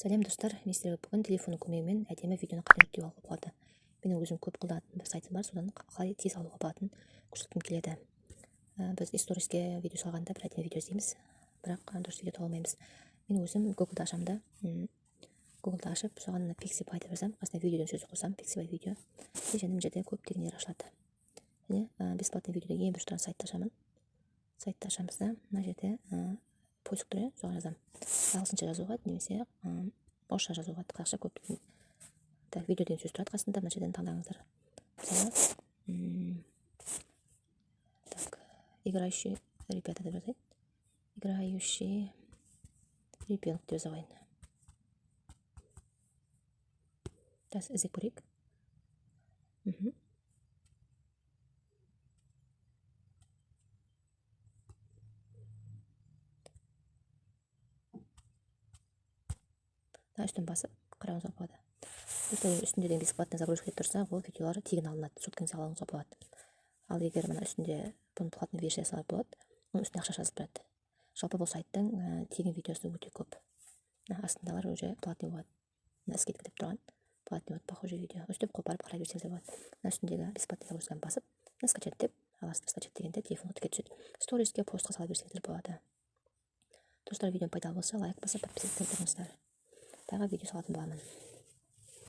Сәлем достар, мен сіздерге бүгін телефонның көмегімен әдемі видеоны қалай жүктеп алуға болады. Менің өзім көп қолданатын бір сайтым бар, содан қалай тез алуға болатынын көрсеткім келеді. Біз сториске видео салғанда бір әдемі видео іздейміз, бірақ дұрыс видео таба алмаймыз. Мен өзім Google-да ашамын да, Google-да ашып, соған Pixabay деп жазамын, қасына видеодан сөзді қосамын, Pixabay видео. Және мына жерде көптегендер ашылады. Және бесплатный видеода ең бірінші тұрған сайтты ашамын. Сайтты ашамыз да, мына жерде поиск тұр, соған жазамын. Ағылшынша жазуға немесе орысша жазуға, қазақша көп. Так, видео деген сөз тұрады қасында, мына жерден таңдаңыздар. Мысалы, так, играющий ребята деп жазайын. Играющий ребенок деп жазайын. Сейчас іздеп көрейік. Үстін басып қарауыңызға болады. Үстінде деген бесплатный загрузка деп тұрса, ол видеолары тегін алынады, соткаңызға алуыңызға болады. Ал егер мына үстінде бұны платный версиясы болады, оның үстіне ақша жазып тұрады. Жалпы бұл сайттың тегін видеосы өте көп. Астындалар уже платный болады. Скидка деп тұрған платный болады, похожий видео. Өстіп қопарып қарай берсеңіздер болады. Мына үстіндегі бесплатный загрузканы басып, скачать деп аласыздар. Скачать дегенде телефонға тіке түседі. Сториске, постқа сала берсеңіздер болады. Достар, видео пайдалы болса, лайк басып, подписывайтесь болыңыздар. Тағы видео салатын боламын.